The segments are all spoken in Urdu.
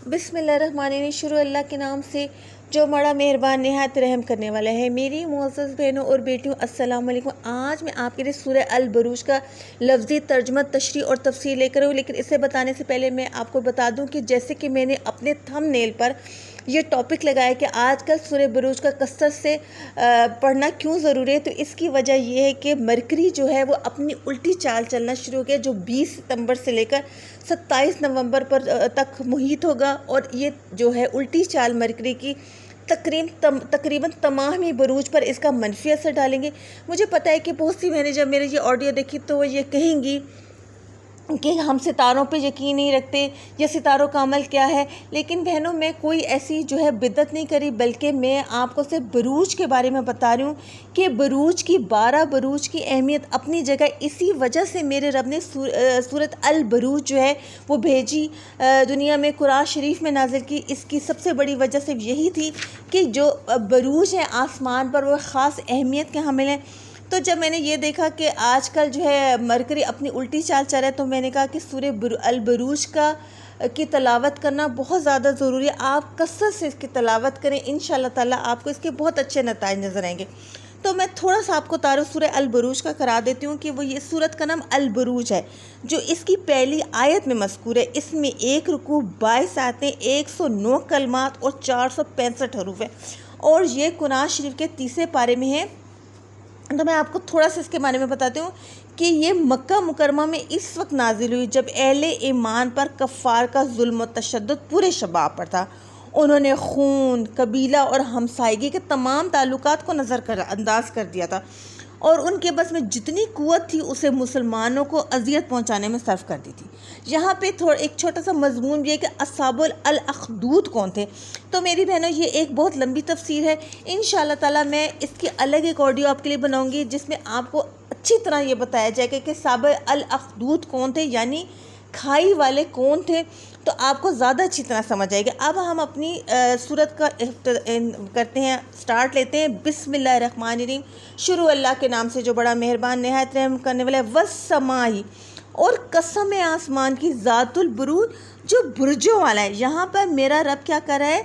بسم اللہ الرحمن الرحیم، شروع اللہ کے نام سے جو بڑا مہربان نہایت رحم کرنے والا ہے۔ میری معزز بہنوں اور بیٹیوں، السلام علیکم۔ آج میں آپ کے لیے سورہ البروج کا لفظی ترجمہ، تشریح اور تفسیر لے کر ہوں، لیکن اسے بتانے سے پہلے میں آپ کو بتا دوں کہ جیسے کہ میں نے اپنے تھم نیل پر یہ ٹاپک لگایا کہ آج کل سورہ بروج کا کثرت سے پڑھنا کیوں ضروری ہے، تو اس کی وجہ یہ ہے کہ مرکری جو ہے وہ اپنی الٹی چال چلنا شروع ہو گیا، جو 20 ستمبر سے لے کر 27 نومبر پر تک محیط ہوگا، اور یہ جو ہے الٹی چال مرکری کی تقریباً تمام ہی بروج پر اس کا منفی اثر ڈالیں گے۔ مجھے پتہ ہے کہ بہت سی بہنیں جب میرے یہ آڈیو دیکھی تو وہ یہ کہیں گی کہ ہم ستاروں پہ یقین نہیں رکھتے، یا ستاروں کا عمل کیا ہے، لیکن بہنوں میں کوئی ایسی جو ہے بدعت نہیں کری، بلکہ میں آپ کو صرف بروج کے بارے میں بتا رہی ہوں کہ بروج کی 12 بروج کی اہمیت اپنی جگہ، اسی وجہ سے میرے رب نے سورۃ البروج جو ہے وہ بھیجی دنیا میں، قرآن شریف میں نازل کی۔ اس کی سب سے بڑی وجہ صرف یہی تھی کہ جو بروج ہیں آسمان پر وہ خاص اہمیت کے حامل ہیں۔ تو جب میں نے یہ دیکھا کہ آج کل جو ہے مرکری اپنی الٹی چال چل رہا ہے، تو میں نے کہا کہ سورہ البروج کی تلاوت کرنا بہت زیادہ ضروری ہے۔ آپ کثرت سے اس کی تلاوت کریں، انشاءاللہ تعالیٰ آپ کو اس کے بہت اچھے نتائج نظر آئیں گے۔ تو میں تھوڑا سا آپ کو تعارف سورہ البروج کا کرا دیتی ہوں کہ وہ یہ سورت کا نام البروج ہے، جو اس کی پہلی آیت میں مذکور ہے۔ اس میں 1 رکوع، 22 آیتیں، 109 کلمات اور 465 حروف ہیں، اور یہ قرآن شریف کے 30 پارے میں ہے۔ تو میں آپ کو تھوڑا سا اس کے بارے میں بتاتی ہوں کہ یہ مکہ مکرمہ میں اس وقت نازل ہوئی جب اہل ایمان پر کفار کا ظلم و تشدد پورے شباب پر تھا۔ انہوں نے خون، قبیلہ اور ہمسائیگی کے تمام تعلقات کو نظر انداز کر دیا تھا، اور ان کے بس میں جتنی قوت تھی اسے مسلمانوں کو اذیت پہنچانے میں صرف کر دی تھی۔ یہاں پہ ایک چھوٹا سا مضمون بھی ہے کہ اصحاب الاخدود کون تھے۔ تو میری بہنوں، یہ ایک بہت لمبی تفسیر ہے، انشاءاللہ تعالیٰ میں اس کی الگ ایک آڈیو آپ کے لیے بناؤں گی، جس میں آپ کو اچھی طرح یہ بتایا جائے گا کہ اصحاب الاخدود کون تھے، یعنی کھائی والے کون تھے، تو آپ کو زیادہ اچھی طرح سمجھ آئے گا۔ اب ہم اپنی سورت کا کرتے ہیں، سٹارٹ لیتے ہیں۔ بسم اللہ الرحمن الرحیم، شروع اللہ کے نام سے جو بڑا مہربان نہایت رحم کرنے والا ہے۔ والسماء، اور قسم آسمان کی، ذات البروج، جو برجوں والا ہے۔ یہاں پر میرا رب کیا کر رہا ہے؟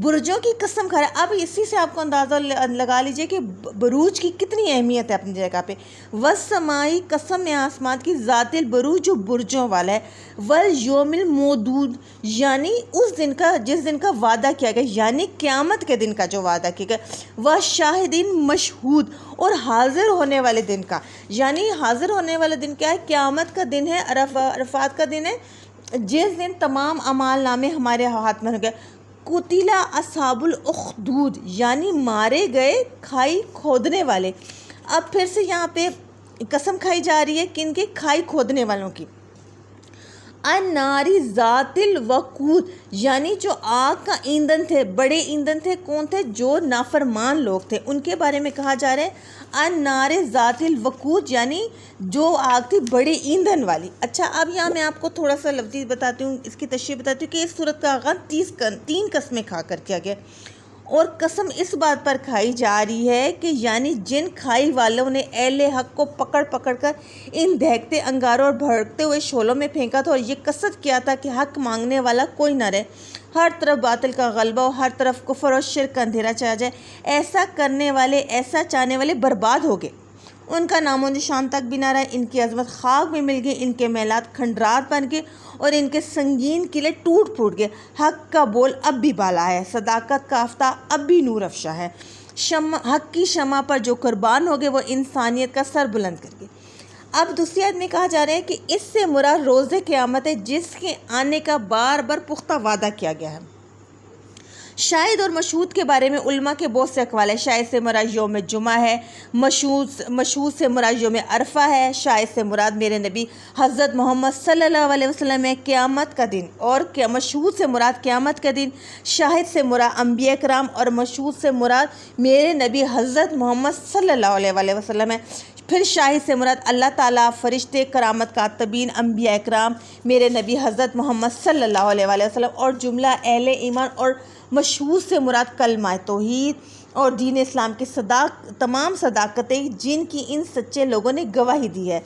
برجوں کی قسم کھا رہا ہے۔ اب اسی سے آپ کو اندازہ لگا لیجئے کہ بروج کی کتنی اہمیت ہے اپنی جگہ پہ۔ والسماء، قسم آسمان کی، ذات البروج، جو برجوں والا ہے۔ والیوم الموعود، یعنی اس دن کا جس دن کا وعدہ کیا گیا، یعنی قیامت کے دن کا جو وعدہ کیا گیا۔ والشاہدین مشہود، اور حاضر ہونے والے دن کا، یعنی حاضر ہونے والے دن کیا ہے؟ قیامت کا دن ہے، عرفات کا دن ہے، جس دن تمام اعمال نامے ہمارے ہاتھ میں ہو گئے۔ قتل اصحاب الاخدود، یعنی مارے گئے کھائی کھودنے والے۔ اب پھر سے یہاں پہ قسم کھائی جا رہی ہے کن کی؟ کھائی کھودنے والوں کی۔ الناری ذات الوقود، یعنی جو آگ کا ایندھن تھے، بڑے ایندھن تھے، کون تھے؟ جو نافرمان لوگ تھے، ان کے بارے میں کہا جا رہا ہے النار ذات الوقود، یعنی جو آگ تھی بڑے ایندھن والی۔ اچھا، اب یہاں میں آپ کو تھوڑا سا لفظی بتاتی ہوں، اس کی تشریح بتاتی ہوں کہ اس سورت کا آغاز 3 قسمیں کھا کر کیا گیا، اور قسم اس بات پر کھائی جا رہی ہے کہ یعنی جن کھائی والوں نے اہل حق کو پکڑ کر ان دہکتے انگاروں اور بھڑکتے ہوئے شعلوں میں پھینکا تھا، اور یہ قصد کیا تھا کہ حق مانگنے والا کوئی نہ رہے، ہر طرف باطل کا غلبہ اور ہر طرف کفر اور شرک کا اندھیرا چھا جائے۔ ایسا کرنے والے، ایسا چاہنے والے برباد ہو گئے، ان کا نام و نشان تک بھی نہ رہا، ان کی عظمت خاک میں مل گئی، ان کے محلات کھنڈرات بن گئے، اور ان کے سنگین قلعے ٹوٹ پھوٹ گئے۔ حق کا بول اب بھی بالا ہے، صداقت کا آفتاب اب بھی نور افشاں ہے، حق کی شمع پر جو قربان ہو گئے وہ انسانیت کا سر بلند کر گئے۔ اب دوسری آیت میں کہا جا رہا ہے کہ اس سے مراد روز قیامت ہے، جس کے آنے کا بار بار پختہ وعدہ کیا گیا ہے۔ شاہد اور مشہود کے بارے میں علماء کے بہت سے اقوال ہیں۔ شاہد سے مراد یوم جمعہ ہے، مشہود سے مراد یوم عرفہ ہے، شاہد سے مراد میرے نبی حضرت محمد صلی اللہ علیہ وسلم ہے، قیامت کا دن، اور مشہود سے مراد قیامت کا دن، شاہد سے مراد انبیاء کرام، اور مشہود سے مراد میرے نبی حضرت محمد صلی اللہ علیہ وسلم ہے۔ پھر شاہد سے مراد اللہ تعالیٰ، فرشتے، کرامت کاتبین، انبیاء کرام، میرے نبی حضرت محمد صلی اللہ علیہ وسلم اور جملہ اہل ایمان، اور مشہود سے مراد کلمہ توحید اور دین اسلام کی تمام صداقتیں جن کی ان سچے لوگوں نے گواہی دی ہے۔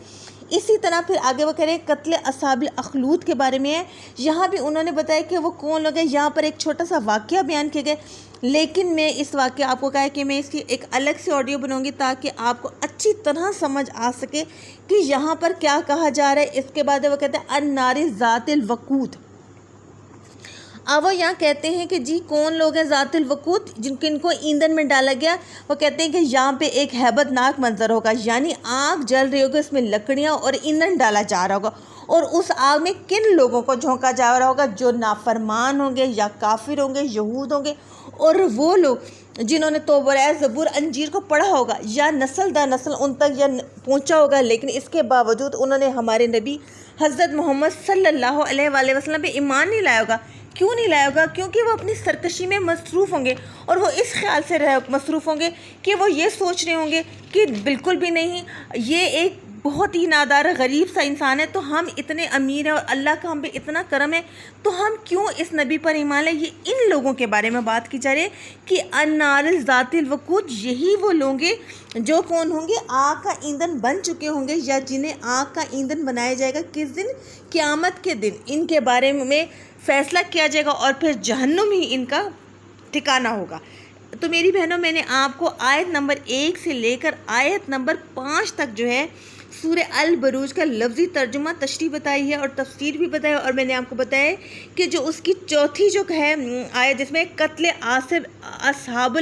اسی طرح پھر آگے وہ کہہ رہے ہیں قتل اصحاب الاخدود کے بارے میں ہے، یہاں بھی انہوں نے بتایا کہ وہ کون لوگ ہیں۔ یہاں پر ایک چھوٹا سا واقعہ بیان کیا گیا، لیکن میں اس واقعہ آپ کو کہا ہے کہ میں اس کی ایک الگ سے آڈیو بناؤں گی تاکہ آپ کو اچھی طرح سمجھ آ سکے کہ یہاں پر کیا کہا جا رہا ہے۔ اس کے بعد وہ کہتے ہیں النار ذات الوقود۔ اب وہ یہاں کہتے ہیں کہ جی کون لوگ ہیں ذات الوقود، جن کو ایندھن میں ڈالا گیا۔ وہ کہتے ہیں کہ یہاں پہ ایک ہیبت ناک منظر ہوگا، یعنی آگ جل رہی ہوگی، اس میں لکڑیاں اور ایندھن ڈالا جا رہا ہوگا، اور اس آگ میں کن لوگوں کو جھونکا جا رہا ہوگا؟ جو نافرمان ہوں گے یا کافر ہوں گے، یہود ہوں گے، اور وہ لوگ جنہوں نے توبرائے زبور انجیر کو پڑھا ہوگا یا نسل در نسل ان تک یا پہنچا ہوگا، لیکن اس کے باوجود انہوں نے ہمارے نبی حضرت محمد صلی اللہ علیہ وآلہ وسلم پہ ایمان نہیں لایا ہوگا۔ کیوں نہیں لایا ہوگا؟ کیونکہ وہ اپنی سرکشی میں مصروف ہوں گے، اور وہ اس خیال سے مصروف ہوں گے کہ وہ یہ سوچ رہے ہوں گے کہ بالکل بھی نہیں، یہ ایک بہت ہی نادار غریب سا انسان ہے، تو ہم اتنے امیر ہیں اور اللہ کا ہم پہ اتنا کرم ہے، تو ہم کیوں اس نبی پر ایمان لیں؟ یہ ان لوگوں کے بارے میں بات کی جا رہی ہے کہ النار ذات الوقود، یہی وہ لوگ ہیں جو کون ہوں گے؟ آگ کا ایندھن بن چکے ہوں گے، یا جنہیں آگ کا ایندھن بنایا جائے گا کس دن؟ قیامت کے دن۔ ان کے بارے میں فیصلہ کیا جائے گا اور پھر جہنم ہی ان کا ٹھکانہ ہوگا۔ تو میری بہنوں، میں نے آپ کو آیت نمبر 1 سے لے کر آیت نمبر 5 تک جو ہے سورہ البروج کا لفظی ترجمہ تشریح بتائی ہے اور تفسیر بھی بتائی، اور میں نے آپ کو بتایا ہے کہ جو اس کی چوتھی جو ہے آیت جس میں قتل اصحاب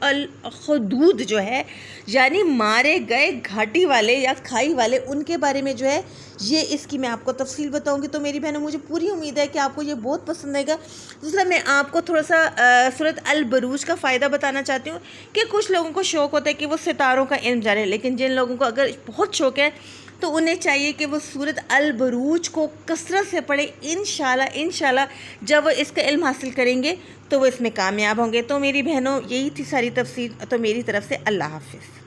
الاخدود جو ہے، یعنی مارے گئے گھاٹی والے یا کھائی والے، ان کے بارے میں جو ہے یہ اس کی میں آپ کو تفصیل بتاؤں گی۔ تو میری بہنوں، مجھے پوری امید ہے کہ آپ کو یہ بہت پسند آئے گا۔ دوسرا، میں آپ کو تھوڑا سا سورۃ البروج کا فائدہ بتانا چاہتی ہوں کہ کچھ لوگوں کو شوق ہوتا ہے کہ وہ ستاروں کا علم جانے، لیکن جن لوگوں کو اگر بہت شوق ہے تو انہیں چاہیے کہ وہ سورۃ البروج کو کثرت سے پڑھیں۔ انشاءاللہ جب وہ اس کا علم حاصل کریں گے تو وہ اس میں کامیاب ہوں گے۔ تو میری بہنوں، یہی تھی ساری تفسیر، تو میری طرف سے اللہ حافظ۔